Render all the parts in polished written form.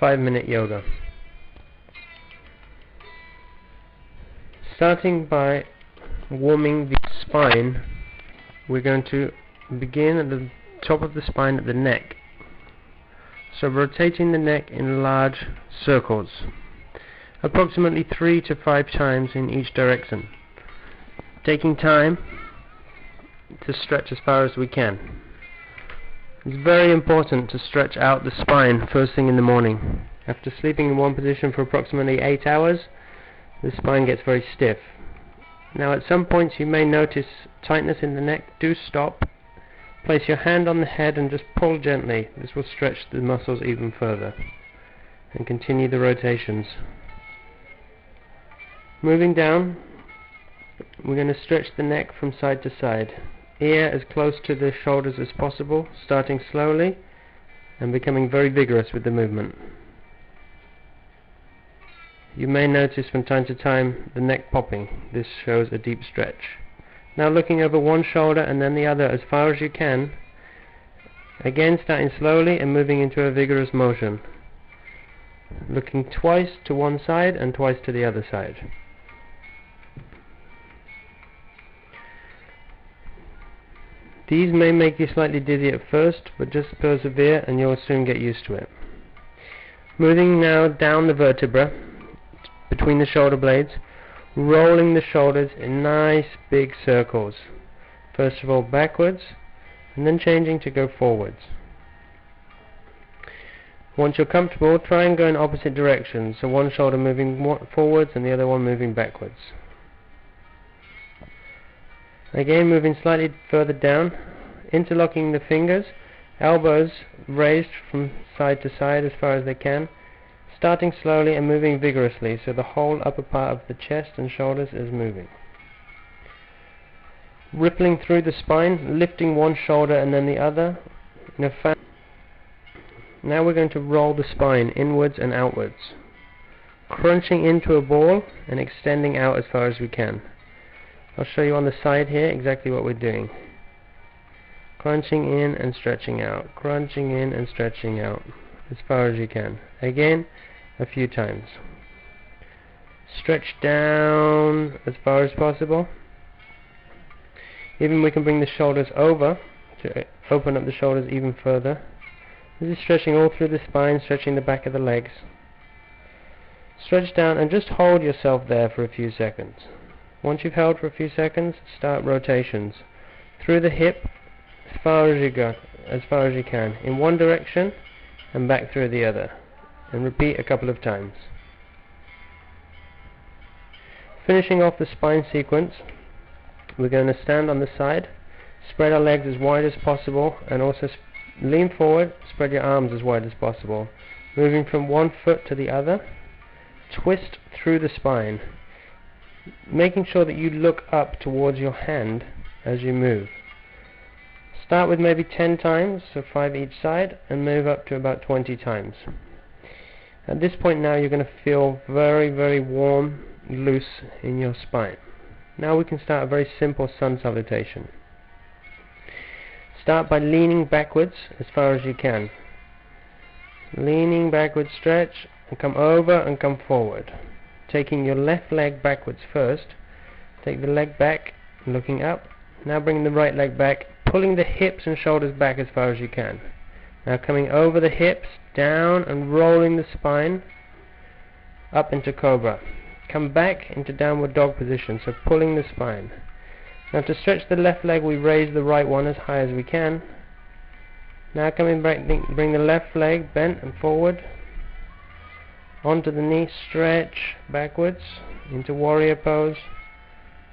5-minute yoga. Starting by warming the spine, we're going to begin at the top of the spine at the neck. So rotating the neck in large circles, approximately 3 to 5 times in each direction, taking time to stretch as far as we can. It's very important to stretch out the spine first thing in the morning. After sleeping in one position for approximately 8 hours, the spine gets very stiff. Now at some points you may notice tightness in the neck. Do stop. Place your hand on the head and just pull gently. This will stretch the muscles even further. And continue the rotations. Moving down, we're going to stretch the neck from side to side. Ear as close to the shoulders as possible, starting slowly and becoming very vigorous with the movement. You may notice from time to time the neck popping. This shows a deep stretch. Now looking over one shoulder and then the other as far as you can. Again starting slowly and moving into a vigorous motion. Looking twice to one side and twice to the other side. These may make you slightly dizzy at first, but just persevere and you'll soon get used to it. Moving now down the vertebra, between the shoulder blades, rolling the shoulders in nice big circles. First of all backwards, and then changing to go forwards. Once you're comfortable, try and go in opposite directions, so one shoulder moving forwards and the other one moving backwards. Again moving slightly further down, interlocking the fingers, elbows raised from side to side as far as they can, starting slowly and moving vigorously so the whole upper part of the chest and shoulders is moving. Rippling through the spine, lifting one shoulder and then the other in a fan. Now we're going to roll the spine inwards and outwards, crunching into a ball and extending out as far as we can. I'll show you on the side here exactly what we're doing. Crunching in and stretching out, crunching in and stretching out as far as you can. Again, a few times. Stretch down as far as possible. Even we can bring the shoulders over to open up the shoulders even further. This is stretching all through the spine, stretching the back of the legs. Stretch down and just hold yourself there for a few seconds. Once you've held for a few seconds, start rotations through the hip as far as you can, in one direction and back through the other, and repeat a couple of times. Finishing off the spine sequence, we're going to stand on the side, spread our legs as wide as possible, and also lean forward, spread your arms as wide as possible, moving from one foot to the other. Twist through the spine, making sure that you look up towards your hand as you move. Start with maybe 10 times, so 5 each side, and move up to about 20 times. At this point now you're going to feel very, very warm, loose in your spine. Now we can start a very simple sun salutation. Start by leaning backwards as far as you can. Leaning backwards, stretch, and come over and come forward. Taking your left leg backwards first. Take the leg back, looking up. Now bring the right leg back, pulling the hips and shoulders back as far as you can. Now coming over the hips, down and rolling the spine up into cobra. Come back into downward dog position, so pulling the spine. Now to stretch the left leg, we raise the right one as high as we can. Now coming back, bring the left leg bent and forward. Onto the knee, stretch backwards into warrior pose.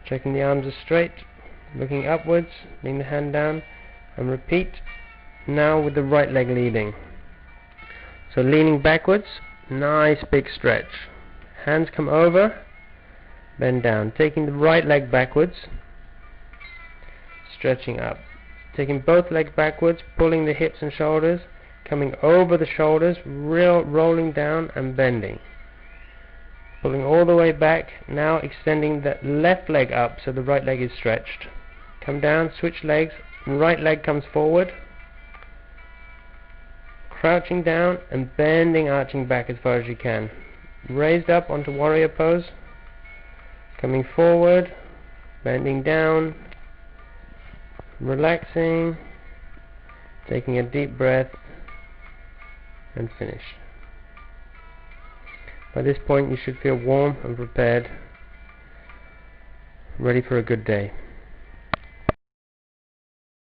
Checking the arms are straight, looking upwards, bring the hand down, and repeat. Now with the right leg leading. So leaning backwards, nice big stretch. Hands come over, bend down. Taking the right leg backwards, stretching up. Taking both legs backwards, pulling the hips and shoulders, coming over the shoulders, rolling down and bending. Pulling all the way back, now extending the left leg up so the right leg is stretched. Come down, switch legs, right leg comes forward, crouching down and bending, arching back as far as you can. Raised up onto warrior pose, coming forward, bending down, relaxing, taking a deep breath, and finish. By this point you should feel warm and prepared, ready for a good day.